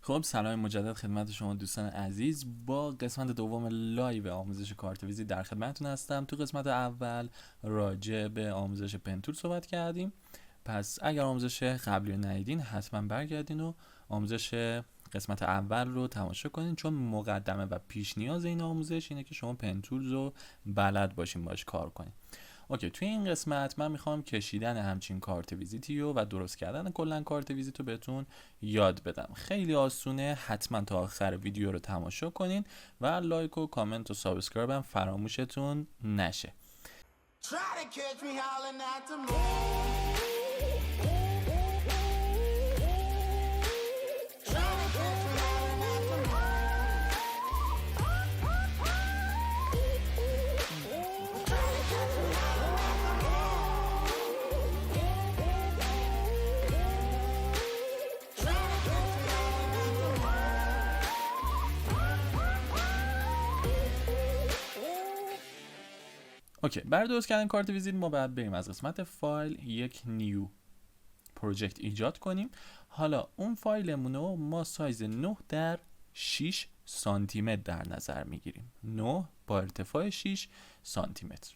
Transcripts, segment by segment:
خب سلام مجدد خدمت شما دوستان عزیز. با قسمت دوم لایو آموزش کارت در خدمتتون هستم. تو قسمت اول راجع به آموزش پنتول صحبت کردیم. پس اگر آموزش قبلی رو ندیدین حتما برگردین و آموزش قسمت اول رو تماشا کنین، چون مقدمه و پیش نیاز این آموزش اینه که شما پنتول رو بلد باشین باش کار کنین. اوکی، توی این قسمت من میخوام کشیدن همچین کارت ویزیتی و درست کردن کلا کارت ویزیت رو بهتون یاد بدم. خیلی آسونه، حتما تا آخر ویدیو رو تماشا کنین و لایک و کامنت و سابسکرایب هم فراموشتون نشه. اوکی، برای درست کردن کارت ویزیت ما باید بریم از قسمت فایل یک نیو پروژکت ایجاد کنیم. حالا اون فایلمون رو ما سایز 9 در 6 سانتی متر در نظر میگیریم. 9 با ارتفاع 6 سانتی متر.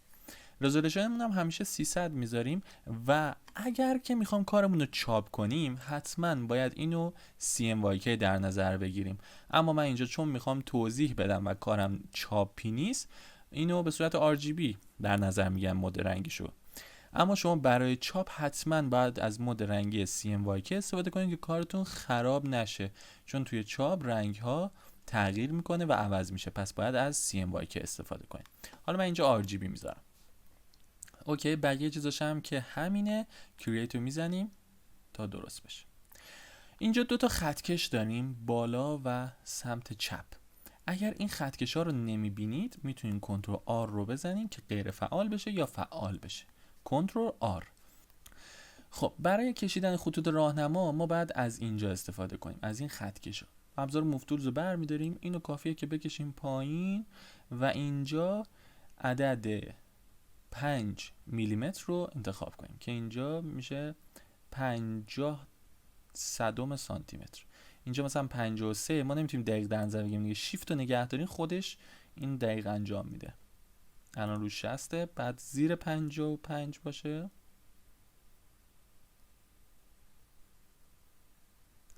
رزولوشنمون هم همیشه 300 میذاریم و اگر که میخوام کارمون رو چاپ کنیم حتما باید اینو CMYK در نظر بگیریم. اما من اینجا چون میخوام توضیح بدم و کارم چاپی نیست، اینو به صورت RGB در نظر میگم مد رنگیشو. اما شما برای چاپ حتما باید از مد رنگی CMYK استفاده کنید که کارتون خراب نشه، چون توی چاپ رنگ ها تغییر میکنه و عوض میشه، پس باید از CMYK استفاده کنید. حالا من اینجا RGB میذارم. اوکی، بقیه چیزاش هم که همینه. کرییت رو میزنیم تا درست بشه. اینجا دو تا خطکش داریم، بالا و سمت چپ. اگر این خطکش ها رو نمیبینید میتونید کنترل R رو بزنید که غیر فعال بشه یا فعال بشه. کنترل R. خب برای کشیدن خطوط راهنما ما باید از اینجا استفاده کنیم، از این خطکش ها. ابزار موو تولز رو برمی‌داریم، اینو کافیه که بکشیم پایین و اینجا عدد 5 میلیمتر رو انتخاب کنیم که اینجا میشه 50 صدم سانتی متر. اینجا مثلا 53 ما نمیتونیم دقیق در نظر بگیریم دیگه. شیفت رو نگه دارین خودش این دقیق انجام میده. الان رو 60 بعد زیر 55 باشه.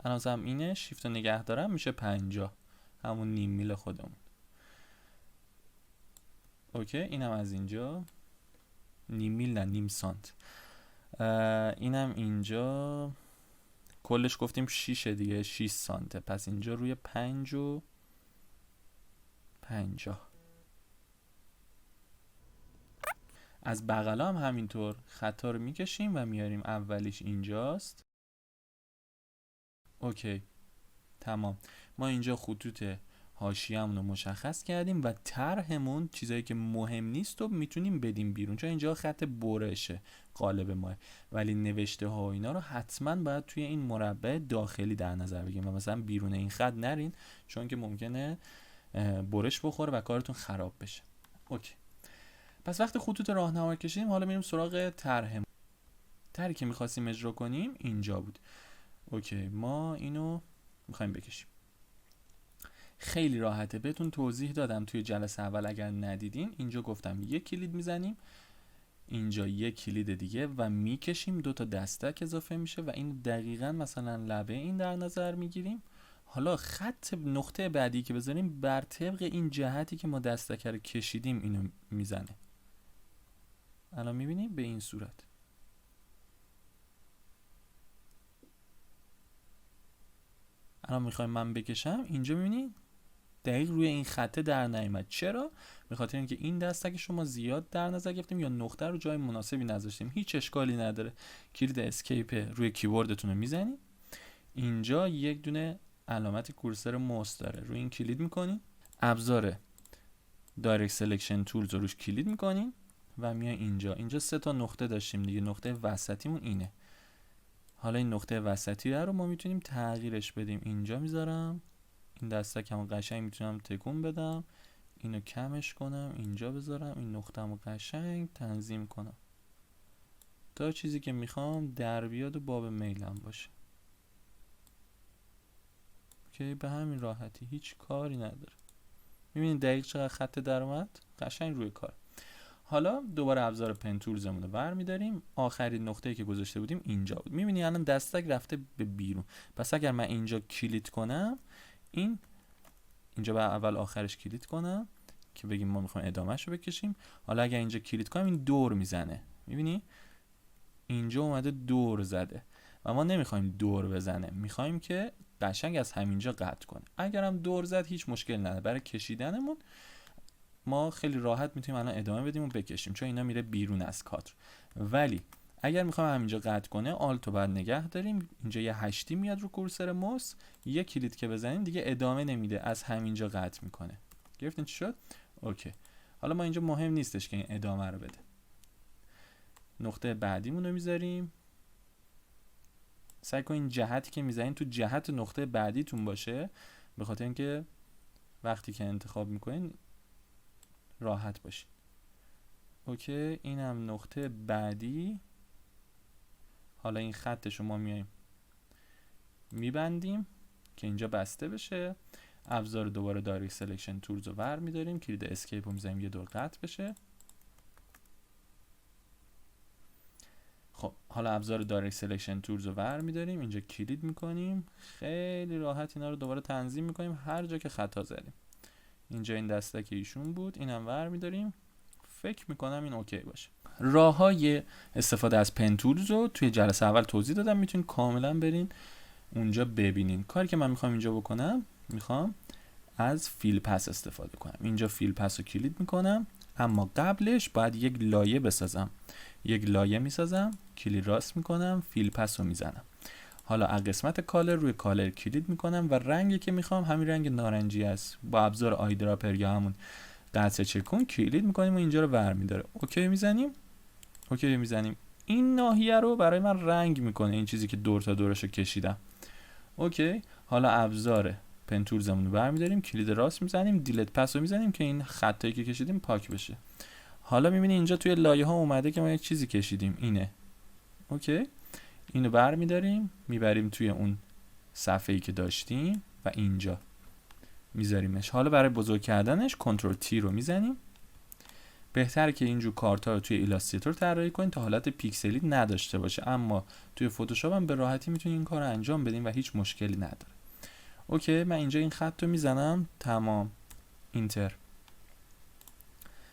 الان مثلا اینه، شیفت رو نگه دارم میشه 50، همون نیم میل خودمون. اوکی، اینم از اینجا نیم میل نه نیم سانت. اینم اینجا کلش گفتیم 6 دیگه، 6 سانته. پس اینجا روی 5 و 50. از بغلا هم همینطور خطا رو میکشیم و میاریم اولیش اینجاست. اوکی تمام. ما اینجا خطوط حاشیه‌مون رو مشخص کردیم و طرحمون چیزایی که مهم نیست رو میتونیم بدیم بیرون، چون اینجا خط برشه قالب ما، ولی نوشته ها و اینا رو حتما باید توی این مربع داخلی در نظر بگیریم و مثلا بیرون این خط نرین، چون که ممکنه برش بخوره و کارتون خراب بشه. اوکی، پس وقتی خطوط راهنما کشیدیم حالا میریم سراغ طرحمون. طرحی که می‌خواستیم اجرا کنیم اینجا بود. اوکی، ما اینو می‌خوایم بکشیم. خیلی راحته، بهتون توضیح دادم توی جلسه اول اگر ندیدین. اینجا گفتم یک کلید میزنیم، اینجا یک کلید دیگه و میکشیم، 2 تا دستک اضافه میشه و این دقیقاً مثلا لبه این در نظر میگیریم. حالا خط نقطه بعدی که بذاریم بر طبق این جهتی که ما دستک رو کشیدیم اینو میزنه. الان میبینیم به این صورت. الان میخوایم من بکشم، اینجا میبینید دقیق روی این خطه در نیامد. چرا؟ به خاطر اینکه این دستک شما زیاد در نظر گرفتیم یا نقطه رو جای مناسبی نذاشتیم. هیچ اشکالی نداره. کلید اسکیپ روی کیبوردتون رو میزنید. اینجا یک دونه علامت کورسر موس داره، روی این کلید میکنین. ابزار دایرکت سلکشن تولز رو روش کلید میکنین و میای اینجا 3 تا نقطه داشتیم دیگه. نقطه وسطیمون اینه. حالا این نقطه وسطی رو ما میتونیم تغییرش بدیم. اینجا میذارم، این دستکمو قشنگ میتونم تکون بدم، اینو کمش کنم، اینجا بذارم، این نقطه‌مو قشنگ تنظیم کنم تا چیزی که میخوام در بیاد و باب میلم باشه. اوکی، به همین راحتی، هیچ کاری نداره. میبینید دقیق چقدر خط در اومد، قشنگ روی کار. حالا دوباره ابزار پن تولزمون رو برمی‌داریم. آخرین نقطه‌ای که گذاشته بودیم اینجا بود. می‌بینی الان دستک رفته به بیرون. پس اگر من اینجا کلیک کنم، اینجا به اول آخرش کلیک کنم که بگیم ما می‌خوایم ادامهش رو بکشیم. حالا اگر اینجا کلیک کنم این دور میزنه. می‌بینی؟ اینجا اومده دور زده و ما نمی‌خوایم دور بزنه. می‌خوایم که قشنگ از همینجا قطع کنه. اگر هم دور زد هیچ مشکل نداره. برای کشیدنمون ما خیلی راحت میتونیم الان ادامه بدیم و بکشیم، چون اینا میره بیرون از کادر. ولی اگر میخوایم همینجا قطع کنه، آلت رو بعد نگه داریم. اینجا یه هشتی میاد رو کورسر موس، یه کلید که بزنیم دیگه ادامه نمیده، از همینجا قطع میکنه. گرفتین چی شد؟ اوکی. حالا ما اینجا مهم نیستش که این ادامه رو بده. نقطه بعدیمون رو میذاریم. سعی کنین جهتی که میذارین تو جهت نقطه بعدیتون باشه، به خاطر اینکه وقتی که انتخاب میکنین راحت باشین. اوکی، اینم نقطه بعدی. حالا این خط شما میایم میبندیم که اینجا بسته بشه. ابزار دوباره دایرکت سلکشن تولز رو برمی‌داریم، کلید اسکیپ رو می‌زنیم یه دور قطع بشه. خب حالا ابزار دایرکت سلکشن تولز رو برمی‌داریم، اینجا کلید می‌کنیم، خیلی راحت اینا رو دوباره تنظیم می‌کنیم هر جا که خطا زدیم. اینجا این دستک ایشون بود، اینم برمی‌داریم. فکر می‌کنم این اوکی باشه. راه‌های استفاده از پن تولز رو توی جلسه اول توضیح دادم، میتونید کاملا برین اونجا ببینین. کاری که من میخوام اینجا بکنم، میخوام از فیل پس استفاده کنم. اینجا فیل پس رو کلید میکنم، اما قبلش باید یک لایه بسازم. یک لایه میسازم، کلید راست میکنم، فیل پس رو میزنم. حالا از قسمت کالر روی کالر کلید میکنم و رنگی که میخوام همین رنگ نارنجی است. با ابزار آی دراپر یا همون قطع چکون کلید میکنیم و اینجا رو برمی‌داره. اوکی میزنیم. اوکی میزنیم. این ناحیه رو برای من رنگ میکنه، این چیزی که دور تا دورش رو کشیدم. اوکی. حالا ابزار پن تولزمون رو برمی‌داریم، کلید راست میزنیم، دیلیت پس رو میزنیم که این خطایی که کشیدیم پاک بشه. حالا می‌بینی اینجا توی لایه ها اومده که ما یک چیزی کشیدیم، اینه. اوکی. اینو برمی‌داریم، میبریم توی اون صفحه‌ای که داشتیم و اینجا میذاریمش. حالا برای بزرگ کردنش کنترل تی رو میزنیم. بهتره که اینجور کارتا رو توی ایلاستریتور طراحی کنید تا حالت پیکسلی نداشته باشه، اما توی فتوشاپ هم به راحتی میتونید این کار رو انجام بدین و هیچ مشکلی نداره. اوکی، من اینجا این خط رو میزنم، تمام، اینتر.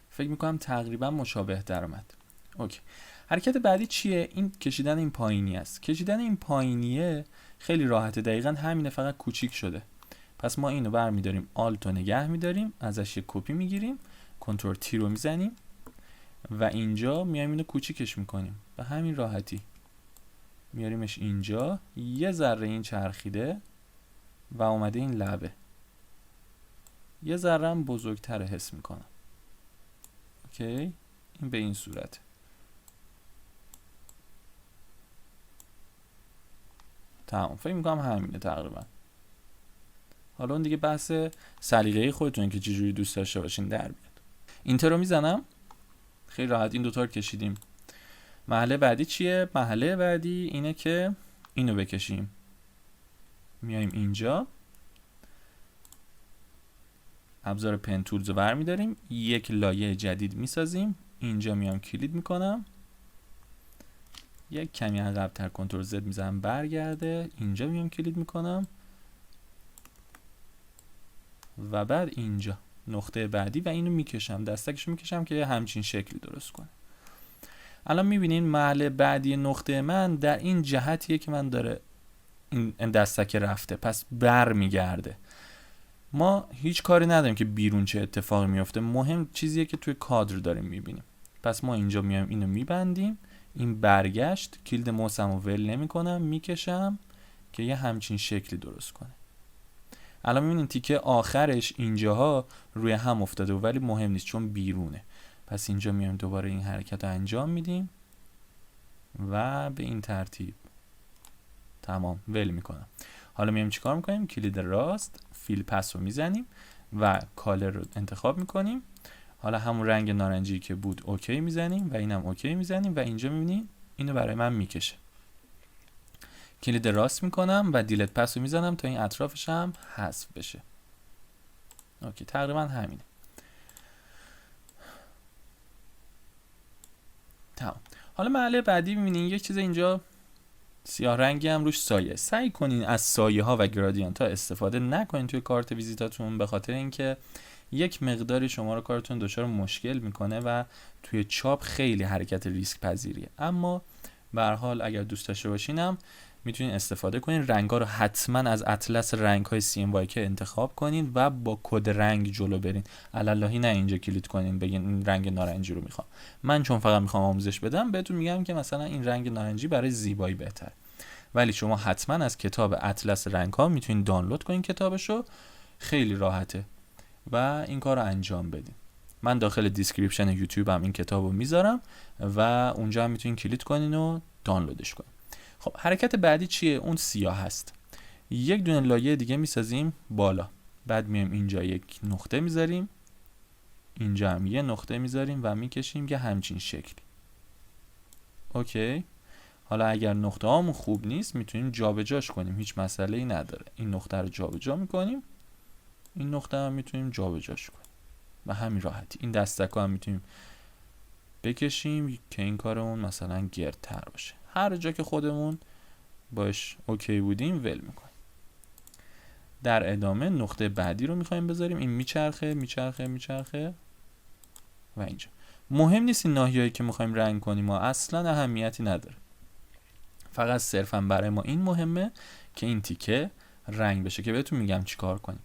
فکر میکنم تقریبا مشابه در اومد. اوکی، حرکت بعدی چیه؟ این کشیدن این پایینی است. کشیدن این پایینیه خیلی راحته، دقیقاً همینه، فقط کوچیک شده. پس ما اینو برمی‌داریم، آلت رو نگه می‌داریم، ازش یک کپی میگیریم، کنترل تی رو میزنیم و اینجا میایم اینو کوچیکش میکنیم. به همین راحتی میاریمش اینجا، یه ذره این چرخیده و اومده این لبه، یه ذره هم بزرگتر حس میکنم. اوکی، این به این صورت. تمام، فکر میکنم همینه تقریبا. حالا اون دیگه بحث سلیقه خودتون که چجوری دوست داشته باشین در بیاد. اینتر رو میزنم، خیلی راحت این دوتا رو کشیدیم. مرحله بعدی چیه؟ مرحله بعدی اینه که اینو بکشیم. میایم اینجا، ابزار پن تولز رو برمی‌داریم، یک لایه جدید میسازیم. اینجا میام کلید میکنم، یک کمی عقب‌تر کنترل زد میزنم برگرده. اینجا میام کلید میکنم و بعد اینجا نقطه بعدی و اینو میکشم، دستکشو میکشم که یه همچین شکلی درست کنه. الان میبینین محل بعدی نقطه من در این جهتیه که من داره این دستک رفته، پس بر میگرده. ما هیچ کاری نداریم که بیرون چه اتفاقی میفته، مهم چیزیه که توی کادر داریم میبینیم. پس ما اینجا میایم اینو میبندیم، این برگشت، کلید موسمو ول نمی کنم، میکشم که یه همچین شکلی درست کنه. الان میبینین تیکه آخرش اینجاها روی هم افتاده ولی مهم نیست چون بیرونه. پس اینجا میایم دوباره این حرکت رو انجام میدیم و به این ترتیب تمام ول میکنم. حالا میایم چیکار میکنیم؟ کلید راست، فیل پس رو میزنیم و کالر رو انتخاب میکنیم. حالا همون رنگ نارنجی که بود اوکی میزنیم و اینم اوکی میزنیم و اینجا میبینین اینو برای من میکشه. کلید راست میکنم و دیلت پس رو میزنم تا این اطرافش هم حذف بشه. اوکی، تقریبا همینه. تمام. حالا مرحله بعدی میبینین یک چیز اینجا سیاه رنگی هم روش سایه. سعی کنین از سایه ها و گرادیانت ها استفاده نکنین توی کارت ویزیتاتون، به خاطر اینکه یک مقداری شما رو کارتون دچار مشکل میکنه و توی چاپ خیلی حرکت ریسک پذیریه. اما به هر حال اگر دوست داشته باشینم میتونین استفاده کنین. رنگا رو حتما از اطلس رنگ های CMYK انتخاب کنین و با کد رنگ جلو برین. علاللهی نه اینجا کلید کنین بگین این رنگ نارنجی رو میخوام. من چون فقط میخوام آموزش بدم بهتون میگم که مثلا این رنگ نارنجی برای زیبایی بهتر، ولی شما حتما از کتاب اطلس رنگ ها میتونین دانلود کنین کتابشو، خیلی راحته و این کار رو انجام بدین. من داخل دیسکریپشن یوتیوب هم این کتاب رو میذارم و اونجا هم میتونین کلید کنین و دانلودش کنین. خب حرکت بعدی چیه؟ اون سیاه هست. یک دونه لایه دیگه میسازیم بالا، بعد میایم اینجا یک نقطه میذاریم، اینجا هم یه نقطه میذاریم و میکشیم که همچین شکلی. اوکی. حالا اگر نقطه هامون خوب نیست میتونیم جابجاش کنیم، هیچ مسئله ای نداره. این نقطه رو جابجا میکنیم، این نقطه هم میتونیم جابجاش کنیم و همین راحتی. این دستک هم میتونیم بکشیم که این کارمون مثلا گردتر باشه. هر جا که خودمون باش اوکی بودیم ول میکنیم. در ادامه نقطه بعدی رو میخوایم بذاریم. این میچرخه میچرخه میچرخه و اینجا. مهم نیست این ناحیه‌ای که میخوایم رنگ کنیم ما اصلا اهمیتی نداره، فقط صرفا برای ما این مهمه که این تیکه رنگ بشه که بهتون میگم چی کار کنیم.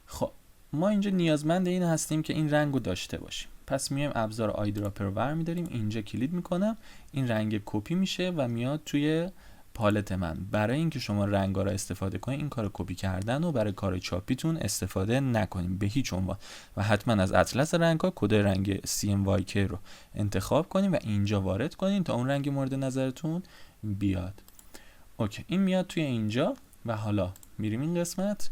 خب ما اینجا نیازمند این هستیم که این رنگ رو داشته باشیم. پس میایم ابزار آی دراپر رو برمی‌داریم، اینجا کلید میکنم، این رنگ کپی میشه و میاد توی پالت من. برای اینکه شما رنگا رو استفاده کنید این کار کپی کردن و برای کار چاپیتون استفاده نکنیم به هیچ عنوان و حتما از اطلس رنگ‌ها کد رنگ CMYK رو انتخاب کنیم و اینجا وارد کنیم تا اون رنگ مورد نظرتون بیاد. اوکی، این میاد توی اینجا و حالا میریم این قسمت،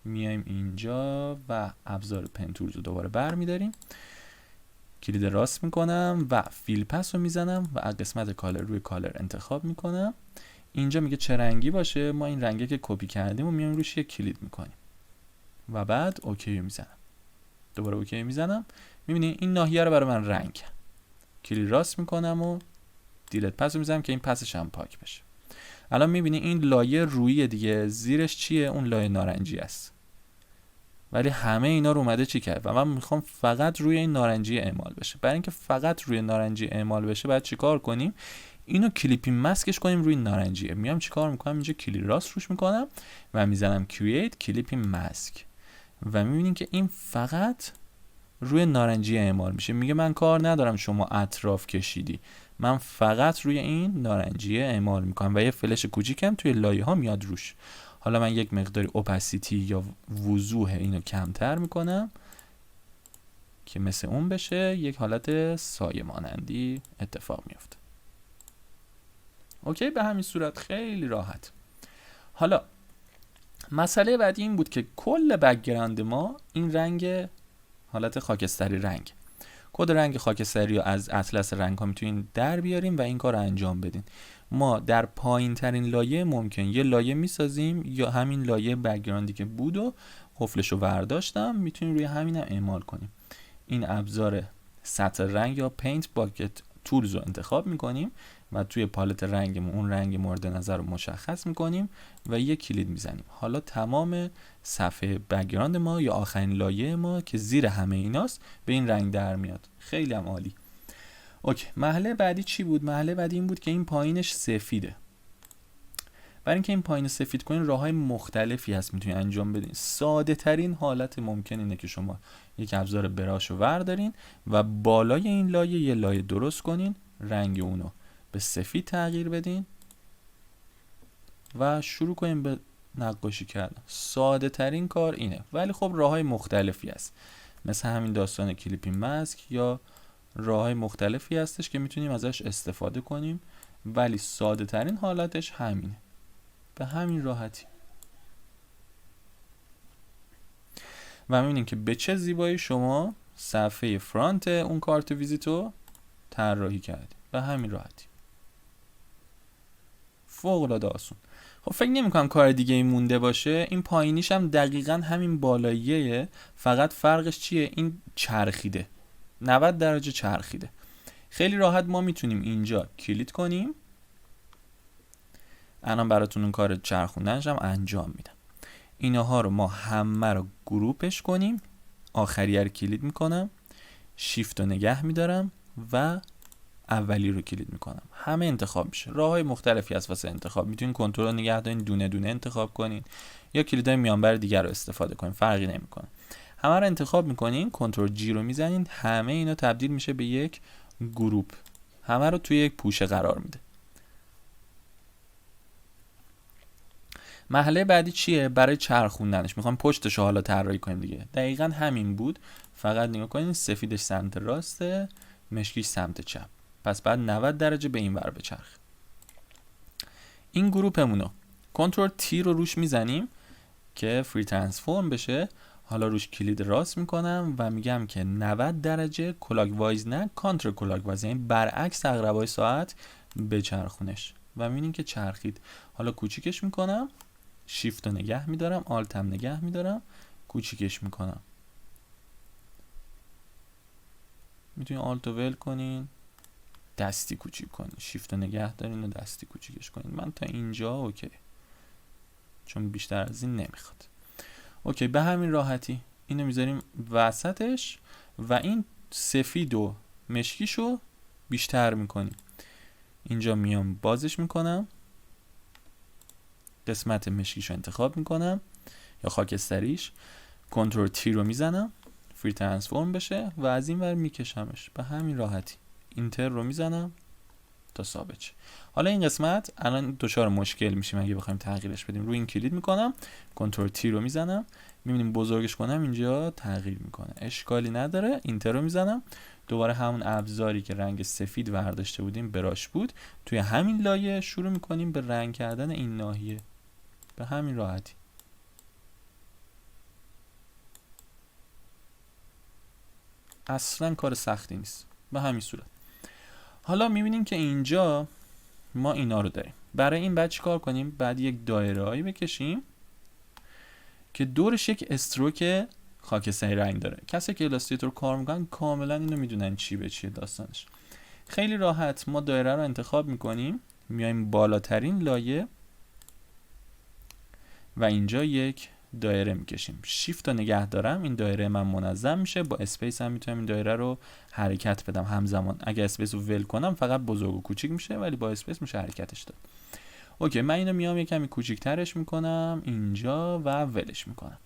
میایم اینجا و ابزار پن تولز رو دوباره برمی‌داریم، کلید راست میکنم و فیل پس رو میزنم و از قسمت کالر روی کالر انتخاب میکنم. اینجا میگه چه رنگی باشه، ما این رنگی که کپی کردیم و میایم روش یک کلید میکنیم و بعد اوکی رو میزنم. دوباره اوکی میزنم، میبینید این ناحیه رو برای من رنگ کرد. کلید راست میکنم و دیلت پس رو میزنم که این پسش هم پاک بشه. الان میبینید این لایه رویی دیگه، زیرش چیه؟ اون لایه نارنجی است. ولی همه اینا رو اومده چی کرد و من میخوام فقط روی این نارنجی اعمال بشه. برای اینکه فقط روی نارنجی اعمال بشه باید چیکار کنیم؟ اینو کلیپی ماسکش کنیم روی نارنجیه. میام چیکار میکنم؟ اینجا کلید راست روش میکنم و میزنم create کلیپی ماسک و میبینین که این فقط روی نارنجی اعمال میشه. میگه من کار ندارم شما اطراف کشیدی، من فقط روی این نارنجی اعمال میکنم و یه فلش کوچیکم توی لایه ها میاد روش. حالا من یک مقداری اوپاسیتی یا وضوح اینو کمتر میکنم که مثل اون بشه، یک حالت سایه مانندی اتفاق میفته. اوکی، به همین صورت خیلی راحت. حالا مسئله بعدی این بود که کل بک‌گراند ما این رنگ حالت خاکستری رنگ. کد رنگ خاکستری رو از اطلس رنگ ها میتونین در بیاریم و این کار رو انجام بدین. ما در پایین ترین لایه ممکن یه لایه میسازیم یا همین لایه بک‌گراندی که بود و قفلش رو برداشتم میتونیم روی همین هم اعمال کنیم. این ابزار سطر رنگ یا پینت باکت تولز رو انتخاب میکنیم و توی پالت رنگمون اون رنگ مورد نظر رو مشخص میکنیم و یک کلید میزنیم. حالا تمام صفحه بک‌گراند ما یا آخرین لایه ما که زیر همه ایناست به این رنگ در میاد. خیلی هم عالی. اوکی، مرحله بعدی چی بود؟ مرحله بعدی این بود که این پایینش سفیده. برای اینکه این پایین سفید کنین راههای مختلفی هست میتونین انجام بدین. ساده ترین حالت ممکن اینه که شما یک ابزار براش رو وردارین و بالای این لایه یه لایه درست کنین، رنگ اونو به سفید تغییر بدین و شروع کنین به نقاشی کردن. ساده ترین کار اینه، ولی خب راههای مختلفی هست، مثل همین داستان کلیپی ماسک یا راههای مختلفی هستش که میتونیم ازش استفاده کنیم، ولی ساده ترین حالتش همینه، به همین راحتی. و میبینیم که به چه زیبایی شما صفحه فرانت اون کارت ویزیتو طراحی کردید، به همین راحتی. فوق العاده آسون. خب فکر نمی‌کنم کار دیگه ای مونده باشه. این پایینیش هم دقیقاً همین بالاییه، فقط فرقش چیه؟ این چرخیده، 90 درجه چرخیده. خیلی راحت ما میتونیم اینجا کلیک کنیم. الان براتون اون کار چرخوندنش هم انجام میدم. اینها رو ما همه رو گروپش کنیم. آخریه رو کلیک میکنم، شیفت رو نگه میدارم و اولی رو کلیک میکنم. همه انتخاب میشه. راههای مختلفی هست واسه انتخاب. میتونین کنترل نگه دارین، دونه دونه انتخاب کنین یا کلیدهای میانبر دیگر رو استفاده کنین، فرقی نمیکنه. همه رو انتخاب میکنین، کنترل جی رو میزنین، همه اینا تبدیل میشه به یک گروپ. همه رو توی یک پوشه قرار میده. مرحله بعدی چیه؟ برای چرخوندنش میخوام پشتش رو حالا طراحی کنیم دیگه. دقیقاً همین بود، فقط نگاه کنین سفیدش سمت راسته، مشکیش سمت چپ. پس بعد 90 درجه به این ور بچرخ. این گروپمونو کنترل تی رو روش میزنیم که فری ترانسفورم بشه. حالا روش کلید راست میکنم و میگم که 90 درجه کلاک وایز، نه کانتر کلاک وایز، یعنی برعکس عقربای ساعت بچرخونش و میبینین که چرخید. حالا کوچیکش میکنم، شیفت رو نگه میدارم، آلت هم نگه میدارم، کوچیکش میکنم. میتونین آلت رو ول کنین، دستی کوچیک کنین، شیفت رو نگه دارین و دستی کوچیکش کنین. من تا اینجا اوکی، چون بیشتر از این نمیخواد. اوکی، به همین راحتی اینو میذاریم وسطش و این سفید و مشکیشو بیشتر میکنیم. اینجا میام بازش میکنم، قسمت مشکیشو انتخاب میکنم یا خاکستریش، کنترل تی رو میزنم فری ترانسفورم بشه و از این ور میکشمش به همین راحتی. اینتر رو میزنم تا ثابت شه. حالا این قسمت الان دچار مشکل میشیم اگه بخوایم تغییرش بدیم. روی این کلید میکنم، کنترل تی رو میزنم، میبینیم بزرگش کنم اینجا تغییر میکنه. اشکالی نداره. اینتر رو میزنم، دوباره همون ابزاری که رنگ سفید برداشته بودیم براش بود، توی همین لایه شروع میکنیم به رنگ کردن این ناحیه به همین راحتی. اصلا کار سختی نیست، به همین صورت. حالا میبینیم که اینجا ما اینا رو داریم. برای این بعد چیکار کنیم؟ بعد یک دایره هایی بکشیم که دورش یک استروک خاکستری رنگ داره. کسی که ایلاستریتور کار میکنن کاملا اینو میدونن چی به چیه داستانش. خیلی راحت ما دایره رو انتخاب میکنیم، میایم بالاترین لایه و اینجا یک دایره میکشیم. شیفت رو نگه دارم، این دایره من منظم میشه. با اسپیس هم میتونم این دایره رو حرکت بدم همزمان. اگه اسپیس رو ول کنم فقط بزرگ و کوچیک میشه، ولی با اسپیس میشه حرکتش داد. اوکی، من اینو میام یه کمی کوچیک‌ترش میکنم اینجا و ولش میکنم.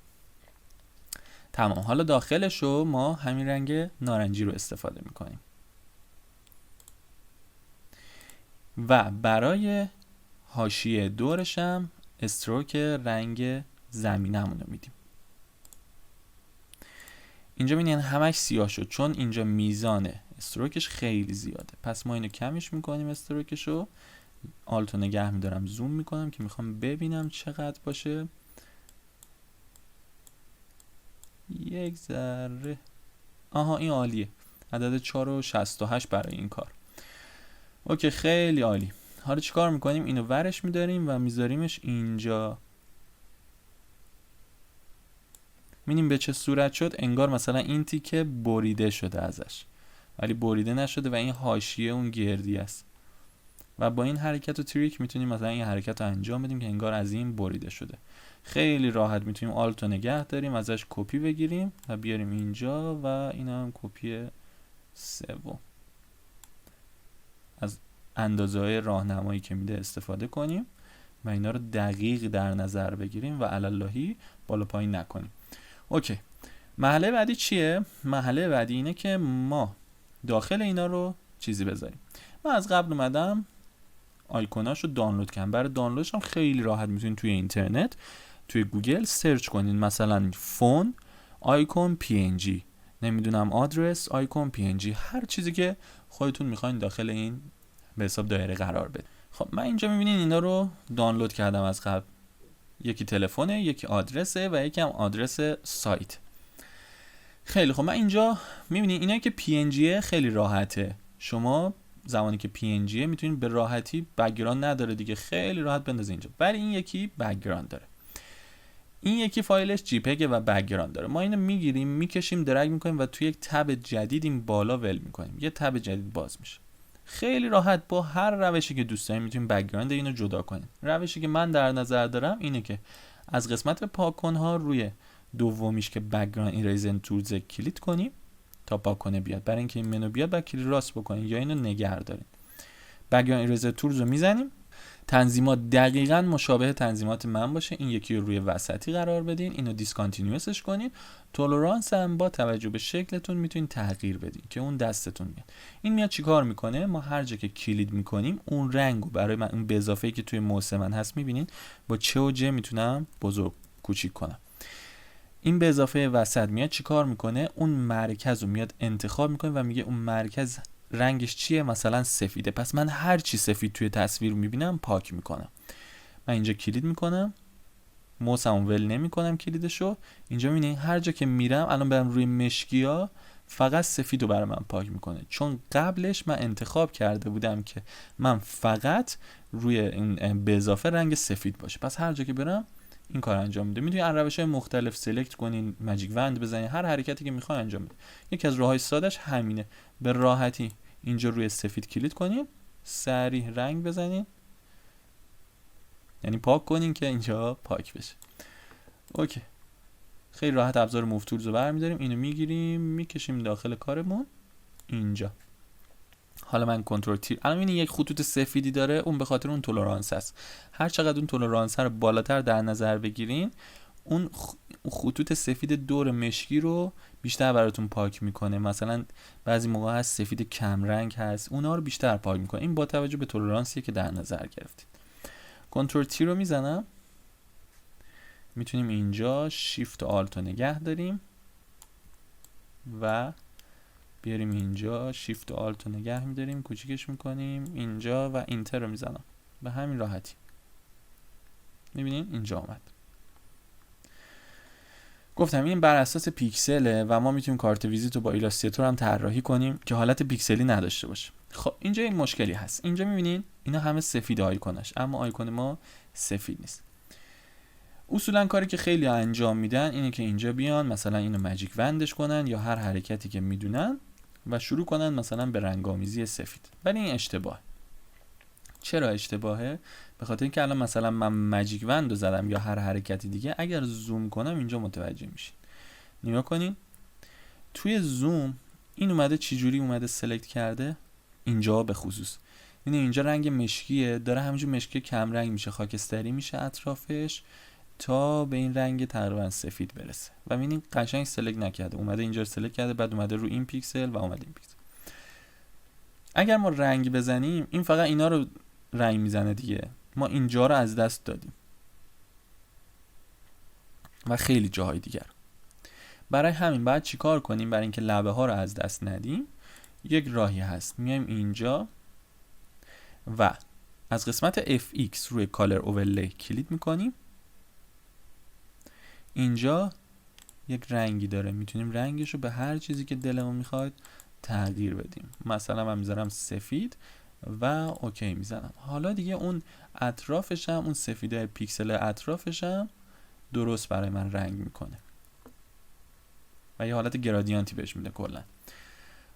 تمام. حالا داخلش رو ما همین رنگ نارنجی رو استفاده میکنیم و برای حاشیه دورش هم استروک رنگ زمینمون رو میدیم. اینجا میبینین همش سیاه شد چون اینجا میزان استروکش خیلی زیاده. پس ما اینو کمش میکنیم استروکش رو، آلتو نگه میدارم، زوم میکنم که میخوام ببینم چقدر باشه. یک ذره، آها این عالیه، عدد 4.68 برای این کار. اوکی، خیلی عالی. حالا چیکار میکنیم؟ اینو ورش میداریم و میذاریمش اینجا. میبینیم به چه صورت شد. انگار مثلا این تیکه بریده شده ازش، ولی بریده نشده و این حاشیه اون گردی است. و با این حرکت و تریک میتونیم مثلا این حرکت رو انجام بدیم که انگار از این بریده شده. خیلی راحت میتونیم آلت رو نگه داریم، ازش کپی بگیریم و بیاریم اینجا و این هم کپی سوم. از اندازه‌های راهنمایی که میده استفاده کنیم و اینا رو دقیق در نظر بگیریم و علاللهی بالا پایین نکنیم. اوکی، مرحله بعدی چیه؟ مرحله بعدی اینه که ما داخل اینا رو چیزی بذاریم. من از قبل اومدم آیکوناشو دانلود کردم. برای دانلودش هم خیلی راحت میتونید توی اینترنت، توی گوگل سرچ کنین، مثلا فون آیکون PNG، نمیدونم آدرس آیکون PNG، هر چیزی که خودتون میخواین داخل این به حساب دایره قرار بده. خب من اینجا میبینین اینا رو دانلود کردم از قبل. یکی تلفنه، یکی آدرسه و یکی هم آدرس سایت. خیلی خب من اینجا میبینین اینا که PNG خیلی راحته. شما زمانی که PNG میتونید به راحتی بک‌گراند نداره دیگه، خیلی راحت بندازید اینجا. ولی این یکی بک‌گراند داره. این یکی فایلش JPEG و بک‌گراند داره. ما اینو میگیریم، میکشیم، درگ میکنیم و توی یک تب جدید این بالا ول میکنیم. یه تب جدید باز میشه. خیلی راحت با هر روشی که دوست دارید میتونید بک‌گراند اینو جدا کنید. روشی که من در نظر دارم اینه که از قسمت پاک کنها روی دومیش که بک‌گراند ایریزر تولز کلیک کنیم تا پاک کنه بیاد. برای اینکه این منو بیاد بعد کلیک راست بکنید یا اینو نگه دارید. بک‌گراند ایریزر تولز رو میزنیم. تنظیمات دقیقاً مشابه تنظیمات من باشه. این یکی رو روی وسطی قرار بدین، اینو دیسکانتینیوسش کنین. تولرانس هم با توجه به شکلتون میتونین تغییر بدین که اون دستتون میاد. این میاد چیکار میکنه؟ ما هر جا که کلید میکنیم اون رنگو برای من، اون به اضافه‌ای که توی موس من هست میبینین با چه و ج میتونم بزرگ کوچیک کنم. این به اضافه وسط میاد چیکار میکنه؟ اون مرکز رو میاد انتخاب میکنه و میگه اون مرکز رنگش چیه؟ مثلا سفیده. پس من هر چی سفید توی تصویر میبینم پاک میکنم. من اینجا کلید میکنم، موسمو ول نمیکنم کلیدشو. اینجا میبینید هر جا که میرم الان برم روی مشکیا فقط سفیدو برای من پاک میکنه، چون قبلش من انتخاب کرده بودم که من فقط روی این به اضافه رنگ سفید باشه. پس هر جا که برم این کار انجام میده. میتونید از روش‌های مختلف سلکت کنین، ماجیک وند بزنین، هر حرکتی که میخواین انجام میده. یکی از راههای سادهش همینه. به راحتی اینجا روی سفید کلیک کنین، سریع رنگ بزنین، یعنی پاک کنین که اینجا پاک بشه. اوکی، خیلی راحت ابزار موو تولز رو برمی‌داریم، اینو میگیریم میکشیم داخل کارمون اینجا. حالا من کنترل تیر، الان این یک خطوط سفیدی داره، اون به خاطر اون تولرانس است. هر چقدر اون تولرانس رو بالاتر در نظر بگیرین اون خطوط سفید دور مشکی رو بیشتر براتون پاک میکنه. مثلا بعضی موقع هست سفید کم رنگ هست، اونا رو بیشتر پاک میکنه. این با توجه به تولرانسیه که در نظر گرفتید. کنترل تی رو میزنم، میتونیم اینجا شیفت و آلت رو نگه داریم و بیاریم اینجا، شیفت و آلت رو نگه میداریم، کوچیکش میکنیم اینجا و اینتر رو میزنم. به همین راحتی میبینین اینجا آمد. گفتم این بر اساس پیکسله و ما میتونیم کارت ویزیت رو با ایلاستریتور هم طراحی کنیم که حالت پیکسلی نداشته باشه. خب اینجا این مشکلی هست. اینجا میبینین اینا همه سفید آیکونش، اما آیکون ما سفید نیست. اصولا کاری که خیلی انجام میدن اینه که اینجا بیان مثلا اینو ماجیک وندش کنن یا هر حرکتی که میدونن و شروع کنن مثلا به رنگامیزی سفید. ولی این اشتباه. چرا اشتباهه؟ به خاطر اینکه الان مثلا من ماجیک وند رو زدم یا هر حرکتی دیگه، اگر زوم کنم اینجا متوجه میشین. نگاه کنین توی زوم این اومده چجوری اومده سلکت کرده. اینجا به خصوص یعنی اینجا رنگ مشکیه، داره همینجور مشکی کم رنگ میشه، خاکستری میشه اطرافش تا به این رنگ تقریبا سفید برسه. و ببینین قشنگ سلکت نکرده، اومده اینجا سلکت کرده، بعد اومده رو این پیکسل و اومده این پیکسل. اگر ما رنگ بزنیم این فقط اینا رو رنگ میزنه دیگه، ما اینجا رو از دست دادیم و خیلی جاهای دیگر. برای همین باید چیکار کنیم؟ برای اینکه لبه ها رو از دست ندیم یک راهی هست، میایم اینجا و از قسمت FX روی کالر اوورلی کلیک میکنیم. اینجا یک رنگی داره، میتونیم رنگش رو به هر چیزی که دلمون میخواد تغییر بدیم. مثلا من میذارم سفید و اوکی میزنم. حالا دیگه اون اطرافش هم، اون سفیده پیکسل اطرافش هم درست برای من رنگ میکنه و یه حالت گرادیانتی بهش میده کلا.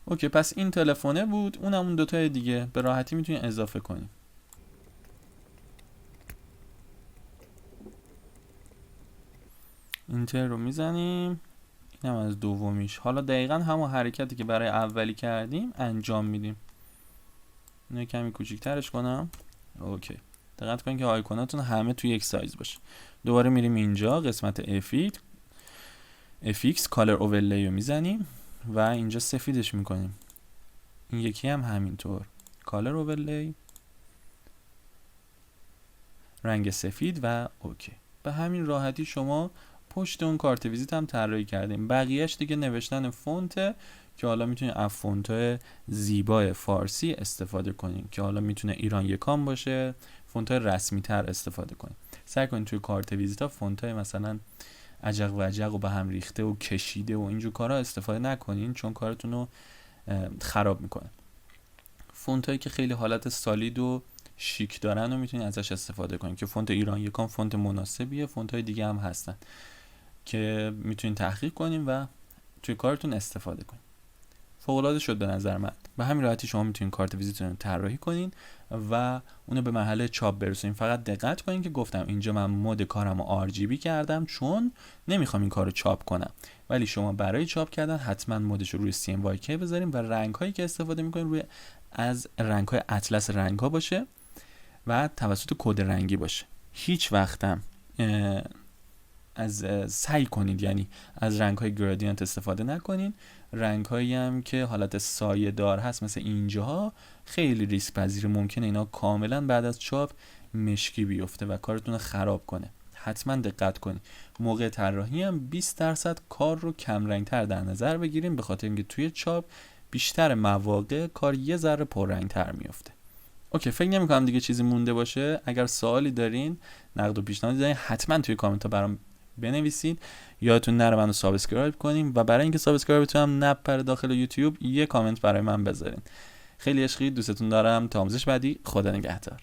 اوکی، پس این تلفونه بود، اون همون دوتای دیگه به راحتی میتونیم اضافه کنیم. اینتر رو میزنیم، این هم از دومیش. حالا دقیقا همون حرکتی که برای اولی کردیم انجام میدیم. اینو کمی کوچیک‌ترش کنم. اوکی، دقت کنید که آیکوناتون همه توی یک سایز باشه. دوباره میریم اینجا قسمت FX کالر اوورلی رو میزنیم و اینجا سفیدش میکنیم. این یکی هم همینطور کالر اوورلی، رنگ سفید و اوکی. به همین راحتی شما پشت اون کارت ویزیت هم طراحی کردیم. بقیهش دیگه نوشتن فونته که حالا میتونید از فونت‌های زیبای فارسی استفاده کنین که حالا میتونه ایران یکان باشه، فونت‌های رسمی تر استفاده کنین. سعی کنین توی کارت ویزیت ها فونت‌های مثلا عجق و عجق و به هم ریخته و کشیده و اینجور کارا استفاده نکنین، چون کارتون رو خراب میکنه. فونتایی که خیلی حالت سالید و شیک دارن و میتونید ازش استفاده کنید که فونت ایران یکان فونت مناسبیه. فونتای دیگه هم هستن که میتونید تحقیق کنین و توی کارتون استفاده کنین. فوق‌العاده شد به نظر من. به همین راحتی شما میتونین کارت ویزیتتون رو طراحی کنین و اونو به مرحله چاپ برسونین. فقط دقت کنین که گفتم اینجا من مود کارمو RGB کردم چون نمیخوام این کارو چاپ کنم، ولی شما برای چاپ کردن حتما مودش رو روی CMYK بذارین و رنگ‌هایی که استفاده می‌کنین روی از رنگ‌های اطلس رنگ‌ها باشه و توسط کد رنگی باشه. هیچ وقتم سعی کنید یعنی از رنگ‌های گرادینت استفاده نکنین. رنگ‌هایی هم که حالت سایه دار هست مثل اینجاها خیلی ریسک پذیر، ممکنه اینا کاملا بعد از چاپ مشکی بیفته و کارتون رو خراب کنه. حتما دقت کنید. موقع طراحی هم 20% کار رو کم رنگ‌تر در نظر بگیریم، به خاطر اینکه توی چاپ بیشتر مواقع کار یه ذره پررنگ‌تر میفته. اوکی، فکر نمی‌کنم دیگه چیزی مونده باشه. اگر سوالی دارین، نقد و پیشنهادی دارین، حتما توی کامنت‌ها برام بنویسید. یادتون نره منو سابسکرایب کنین و برای اینکه سابسکرایبتون هم نپره داخل یوتیوب یه کامنت برای من بذارین. خیلی عشقی، دوستتون دارم. تا آموزش بعدی، خدا نگهدار.